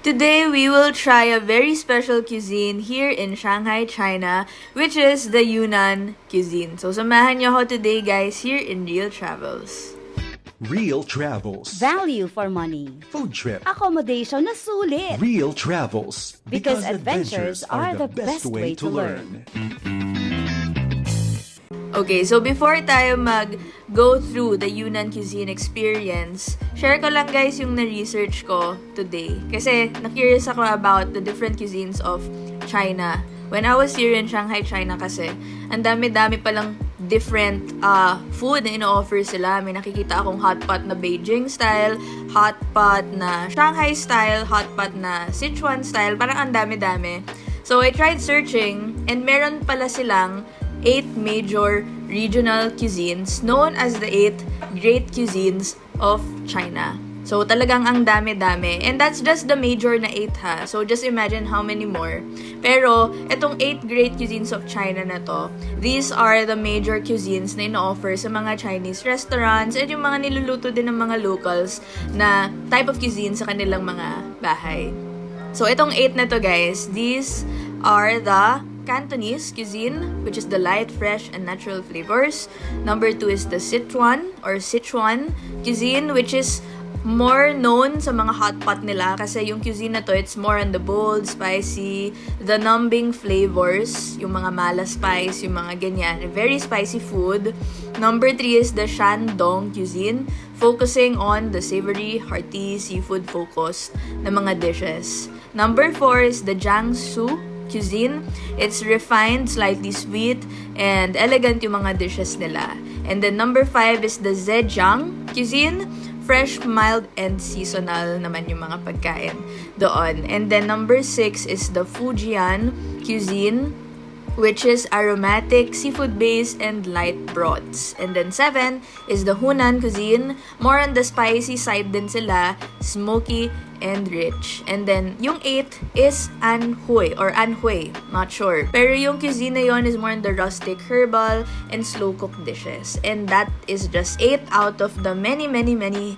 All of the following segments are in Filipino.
Today, we will try a very special cuisine here in Shanghai, China, which is the Yunnan cuisine. So, samahan niyo ako today, guys, here in Real Travels. Real Travels. Value for money. Food trip. Accommodation na sulit. Real Travels. Because adventures are the best way to learn. Okay, so before tayo mag-go through the Yunnan cuisine experience, share ko lang guys yung na-research ko today. Kasi na-curious ako about the different cuisines of China. When I was here in Shanghai, China kasi, ang dami-dami palang different food na ino-offer sila. May nakikita akong hot pot na Beijing style, hot pot na Shanghai style, hot pot na Sichuan style. Parang ang dami-dami. So I tried searching and meron pala silang 8 major regional cuisines known as the 8 great cuisines of China. So talagang ang dami-dami. And that's just the major na 8 ha. So just imagine how many more. Pero itong 8 great cuisines of China na to, these are the major cuisines na ino-offer sa mga Chinese restaurants at yung mga niluluto din ng mga locals na type of cuisine sa kanilang mga bahay. So itong 8 na to guys, these are the Cantonese cuisine, which is the light, fresh, and natural flavors. Number 2 is the Sichuan or Sichuan cuisine, which is more known sa mga hot pot nila kasi yung cuisine na to, it's more on the bold, spicy, the numbing flavors, yung mga mala spice, yung mga ganyan, very spicy food. Number 3 is the Shandong cuisine, focusing on the savory, hearty, seafood focused na mga dishes. Number 4 is the Jiangsu cuisine. It's refined, slightly sweet, and elegant yung mga dishes nila. And then number 5 is the Zhejiang cuisine. Fresh, mild, and seasonal naman yung mga pagkain doon. And then number 6 is the Fujian cuisine, which is aromatic, seafood-based, and light broths. And then 7 is the Hunan cuisine. More on the spicy side din sila, smoky and rich. And then yung 8 is Anhui or Anhui, not sure. Pero yung cuisine na yon is more on the rustic, herbal, and slow-cooked dishes. And that is just 8 out of the many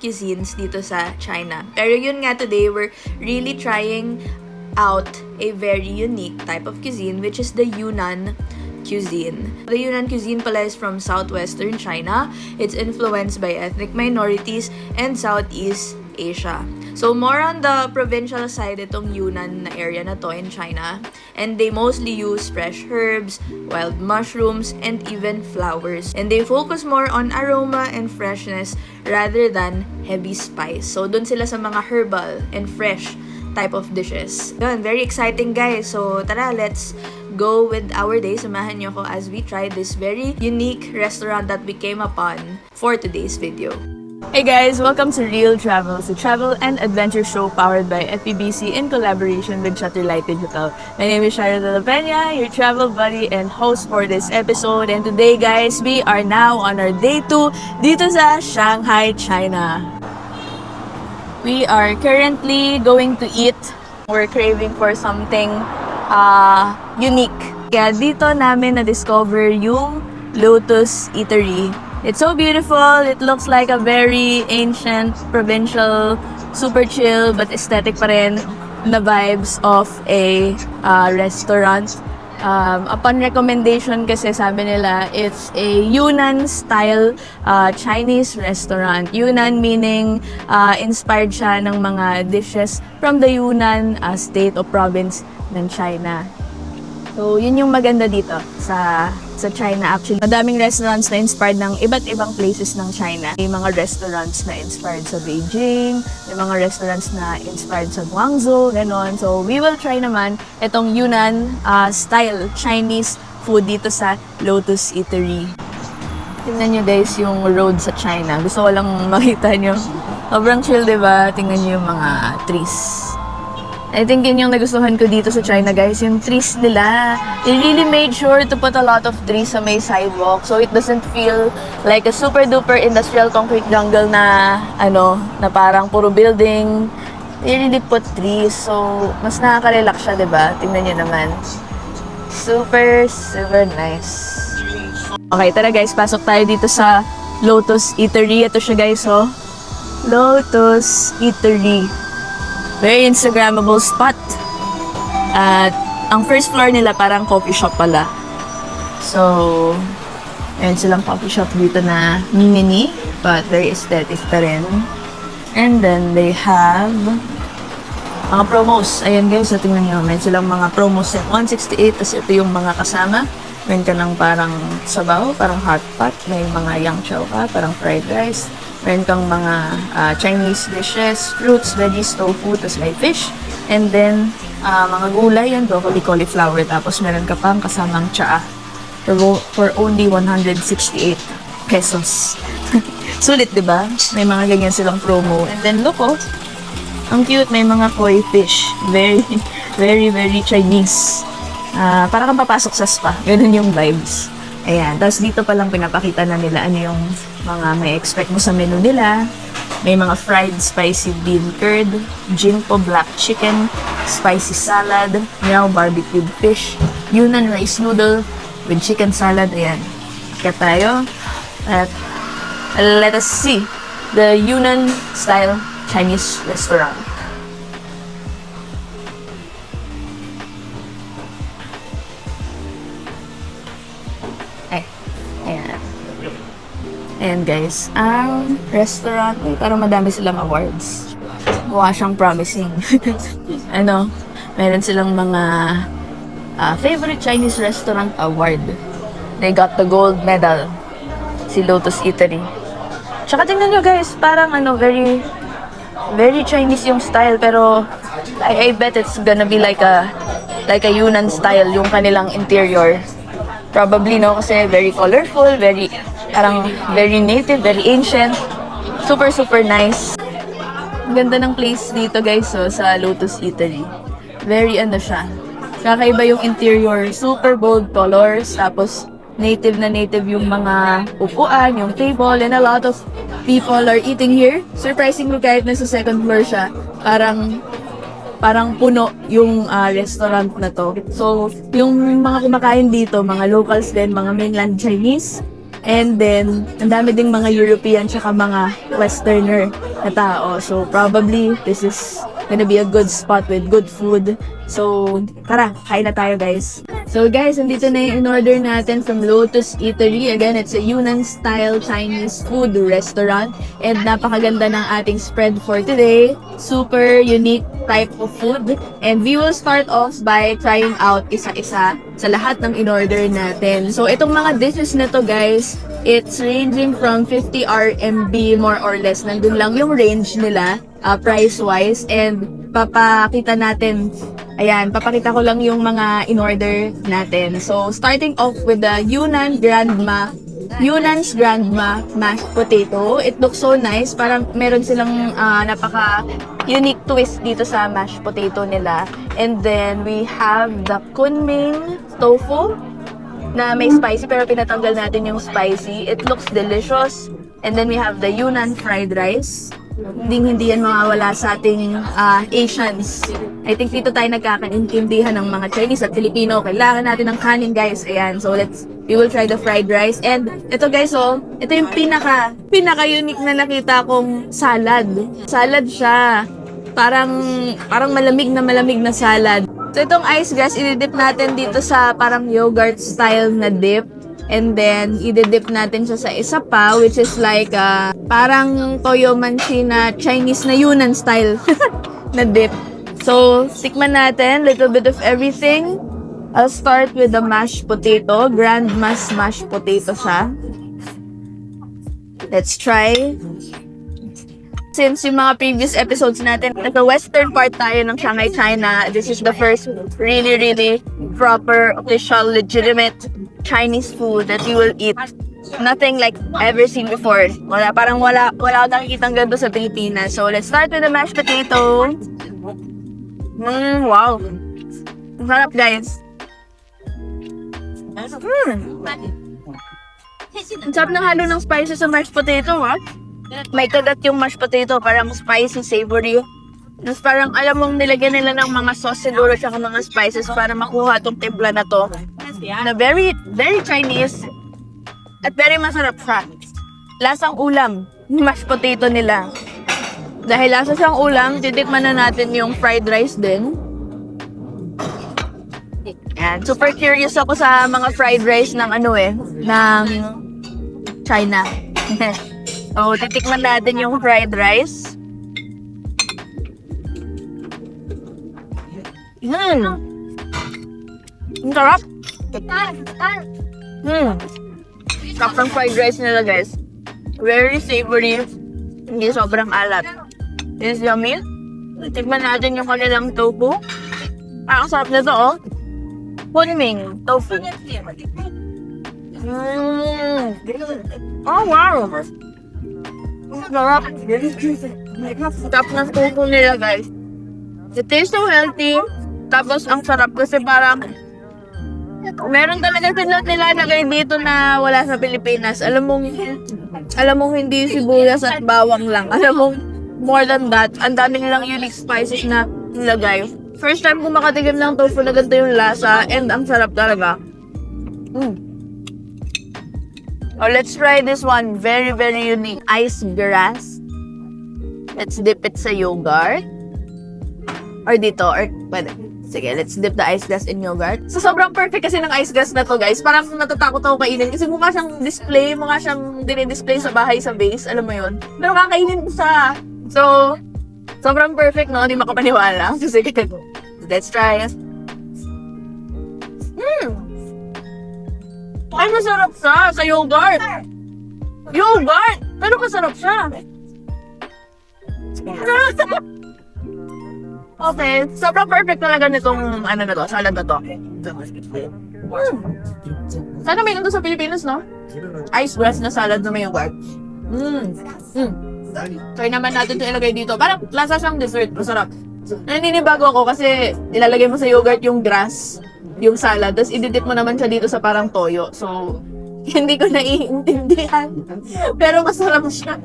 cuisines dito sa China. Pero yun nga, today we're really trying out a very unique type of cuisine, which is the Yunnan cuisine. The Yunnan cuisine pala is from southwestern China. It's influenced by ethnic minorities and Southeast Asia. So more on the provincial side itong Yunnan na area na to in China, and they mostly use fresh herbs, wild mushrooms, and even flowers. And they focus more on aroma and freshness rather than heavy spice. So dun sila sa mga herbal and fresh type of dishes. Yun, very exciting guys. So tara, let's go with our day. Samahan niyo ko as we try this very unique restaurant that we came upon for today's video. Hey guys, welcome to Real Travels, a travel and adventure show powered by FEBC in collaboration with Shutterlight Digital. My name is Shara de la Peña, your travel buddy and host for this episode. And today guys, we are now on our day 2 dito sa Shanghai, China. We are currently going to eat. We're craving for something unique. Kaya dito namin na-discover yung Lotus Eatery. It's so beautiful. It looks like a very ancient, provincial, super chill, but aesthetic pa rin na vibes of a restaurant. Upon recommendation kasi sabi nila, it's a Yunnan-style Chinese restaurant. Yunnan meaning inspired siya ng mga dishes from the Yunnan state o province ng China. So, yun yung maganda dito sa China actually. Madaming restaurants na inspired ng iba't ibang places ng China. May mga restaurants na inspired sa Beijing, may mga restaurants na inspired sa Guangzhou, gano'n. So, we will try naman itong Yunnan style Chinese food dito sa Lotus Eatery. Tingnan nyo guys yung road sa China. Gusto ko lang makita nyo. Sobrang chill, diba? Tingnan nyo yung mga trees. I think yun yung nagustuhan ko dito sa China guys, yung trees nila. They really made sure to put a lot of trees sa may sidewalk so it doesn't feel like a super duper industrial concrete jungle na na parang puro building. They really put trees so mas nakaka-relax siya, diba? Tingnan nyo naman. Super nice. Okay, tara guys, pasok tayo dito sa Lotus Eatery. Ito siya guys, oh. Lotus Eatery. Very Instagrammable spot. At ang first floor nila parang coffee shop pala. So, ayun silang coffee shop dito na mini, but very aesthetic pa rin. And then, they have mga promos. Ayan guys, so tingnan nyo. Meron silang mga promos at 168. Tapos ito yung mga kasama. Meron ka ng parang sabaw, parang hot pot. May mga yang chow ka, parang fried rice. Meron kang mga Chinese dishes, fruits, veggies, tofu, tapos may fish. And then, mga gulay yan, broccoli, cauliflower. Tapos meron ka pang kasamang tsaa. For only 168 pesos. Sulit, di ba? May mga ganyan silang promo. And then, look, oh. Ang cute. May mga koi fish. Very, very, very Chinese. Para kang papasok sa spa. Ganun yung vibes. Ayan. Tapos dito palang pinapakita na nila ano yung mga may expect mo sa menu nila. May mga fried spicy bean curd, Jinko black chicken, spicy salad, Miao barbecued fish, Yunnan rice noodle with chicken salad. Ayan. Kaya tayo. At let us see the Yunnan style Chinese restaurant. Ayan. Ayan guys, ang restaurant, parang madami silang awards. Mukha siyang promising. Meron silang mga favorite Chinese restaurant award. They got the gold medal. Si Lotus Eatery. Tsaka tingnan nyo guys, parang very, very Chinese yung style, pero I bet it's gonna be like a Yunnan style yung kanilang interior. Probably, no? Kasi very colorful, very native, very ancient. Super, super nice. Ang ganda ng place dito guys, so, sa Lotus Eatery. Very siya. Kakaiba yung interior, super bold colors, tapos native na native yung mga upuan, yung table, and a lot of people are eating here. Surprisingly, kahit nasa second floor siya, parang puno yung restaurant na to. So, yung mga kumakain dito, mga locals din, mga mainland Chinese, and then, ang dami ding mga European tsaka mga Westerner na tao. So, probably, this is gonna be a good spot with good food. So, tara, kain na tayo guys. So guys, nandito na yung in-order natin from Lotus Eatery. Again, it's a Yunnan-style Chinese food restaurant. And napakaganda ng ating spread for today. Super unique type of food. And we will start off by trying out isa-isa sa lahat ng in-order natin. So itong mga dishes na to guys, it's ranging from 50 RMB more or less. Nandun lang yung range nila, price-wise. And papakita ko lang yung mga in-order natin. So, starting off with the Yunan's Grandma mashed potato. It looks so nice. Parang meron silang napaka-unique twist dito sa mashed potato nila. And then, we have the Kunming tofu na may spicy, pero pinatanggal natin yung spicy. It looks delicious. And then, we have the Yunnan fried rice. Hindi yan mawawala sa ating Asians. I think dito tayo nagkakaintindihan ng mga Chinese at Filipino. Kailangan natin ng kanin guys. Ayan, so we will try the fried rice. And ito guys, ito yung pinaka-unique na nakita kong salad. Salad siya. Parang malamig na salad. So itong ice grass, i-dip natin dito sa parang yogurt style na dip. And then, i-dip natin siya sa isa pa, which is like, parang toyo manchi na Chinese na Yunnan style na dip. So, tikman natin, little bit of everything. I'll start with the mashed potato. Grandma's mashed potato siya. Let's try. Since yung mga previous episodes natin, nasa western part tayo ng Shanghai, China, this is the first really, really proper, official, legitimate Chinese food that you will eat. Nothing like ever seen before. Wala akong nakikitang ganito sa Pilipinas. So, let's start with the mashed potato. Wow. Ang sarap, guys. Ang sarap ng halo ng spices sa mashed potato, ha? May kagat yung mashed potato, parang spicy, savory. Tapos parang alam mong nilagyan nila ng mga sauce siguro tsaka mga spices para makuha tong timpla na to. Na very, very Chinese at very masarap siya. Lasang ulam, yung mashed potato nila. Dahil lasa siyang ulam, titikman na natin yung fried rice din. Yan. Super curious ako sa mga fried rice ng ng China. So, titikman natin yung fried rice. Ang sarap. Sarap ng fried rice nila, guys. Very savory. Hindi sobrang alat. This is yummy. Tikman natin yung kanilang tofu. Ang sarap nito, oh. Kunming tofu. Oh, wow. Ang sarap. Sarap ng tofu nila, guys. It tastes so healthy. Tapos, ang sarap kasi parang meron talaga sila nilalagay dito na wala sa Pilipinas. Alam mong hindi sibuyas at bawang lang. Alam mong more than that, ang dami nilang unique spices na nilagay. First time ko makatikim ng tofu na ganito yung lasa and ang sarap talaga. Oh, let's try this one. Very, very unique. Ice grass. Let's dip it sa yogurt. Or dito, or pwede. Sige, let's dip the ice glass in yogurt. So, sobrang perfect kasi ng ice glass na to, guys. Parang natatakot ako kainin kasi mukha siyang display, mukha siyang dinidisplay sa bahay sa base, alam mo yun. Pero kakainin ko siya. So, sobrang perfect, no? Hindi makapaniwala. So, sige, let's try it. Ay, masarap siya sa yogurt. Yogurt! Pero masarap siya. Okay, sobrang perfect talaga nitong salad na to. Sana may nandun sa Pilipinas, no? Ice grass na salad na may yogurt. Try naman natin ito ilagay dito. Parang lasa siyang dessert, masarap. Naninibago ako kasi ilalagay mo sa yogurt yung grass, yung salad, tapos ididip mo naman siya dito sa parang toyo. So, hindi ko naiintindihan. Pero masarap siya.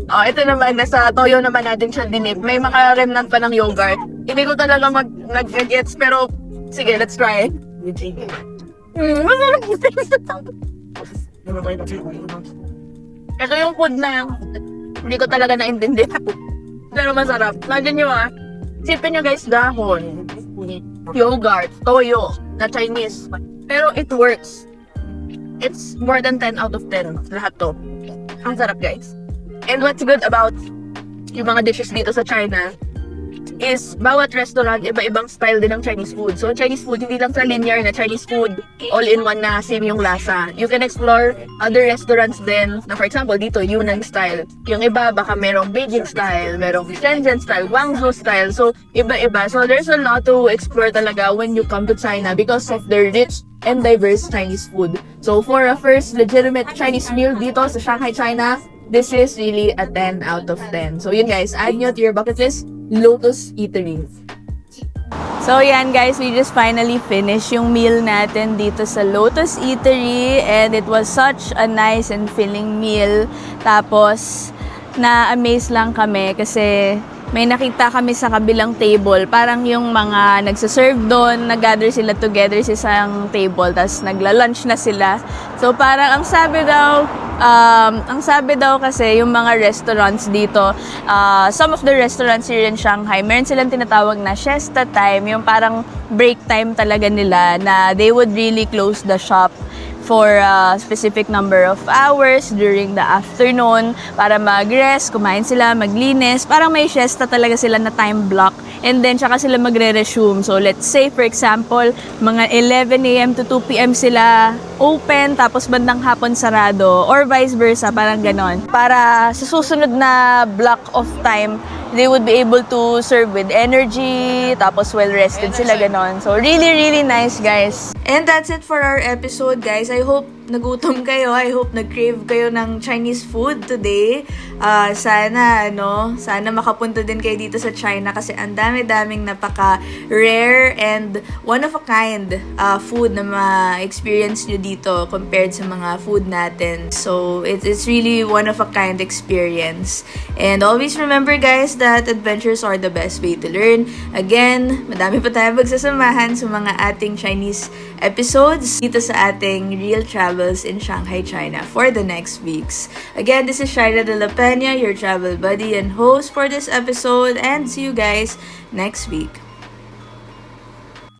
Oh, ito naman, nasa toyo naman natin siya dinip. May maka-remnant pa ng yogurt. Hindi ko talaga mag-gets, pero sige, let's try it. Masarap. Ito yung food na hindi ko talaga naintindihan. Pero masarap. Imagine nyo isipin nyo guys, dahon, yogurt, toyo, na Chinese. Pero it works. It's more than 10 out of 10. Lahat to. Ang sarap guys. And what's good about yung mga dishes dito sa China is bawat restaurant, iba-ibang style din ng Chinese food. So, Chinese food, hindi lang sa linear na Chinese food, all-in-one na same yung lasa. You can explore other restaurants din, na for example, dito, Yunnan style. Yung iba, baka merong Beijing style, merong Shenzhen style, Guangzhou style. So, iba-iba. So, there's a lot to explore talaga when you come to China because of their rich and diverse Chinese food. So, for a first legitimate Chinese meal dito sa Shanghai, China, this is really a 10 out of 10. So, yun guys, add nyo to your bucket list, Lotus Eatery. So, yan guys, we just finally finished yung meal natin dito sa Lotus Eatery and it was such a nice and filling meal. Tapos, na-amaze lang kami kasi may nakita kami sa kabilang table. Parang yung mga nagsaserve doon, nag-gather sila together sa isang table, tapos nagla-lunch na sila. So, parang ang sabi daw kasi yung mga restaurants dito, some of the restaurants here in Shanghai, meron silang tinatawag na siesta time, yung parang break time talaga nila na they would really close the shop for a specific number of hours during the afternoon para mag-rest, kumain sila, maglinis. Parang may siesta talaga sila na time block and then tsaka sila magre-resume. So let's say for example, mga 11 a.m. to 2 p.m. sila open tapos bandang hapon sarado or vice versa, parang ganon. Para sa susunod na block of time, they would be able to serve with energy, tapos well-rested sila, ganon. So, really, really nice, guys. And that's it for our episode, guys. I hope nagutom kayo. I hope nag-crave kayo ng Chinese food today. Sana makapunta din kayo dito sa China kasi ang dami-daming napaka-rare and one-of-a-kind food na ma-experience nyo dito compared sa mga food natin. So, it's really one-of-a-kind experience. And always remember, guys, that adventures are the best way to learn. Again, madami pa tayo magsasamahan sa mga ating Chinese episodes dito sa ating Real Travel travels in Shanghai, China for the next weeks. Again, this is Shaira de la Peña, your travel buddy and host for this episode, and see you guys next week.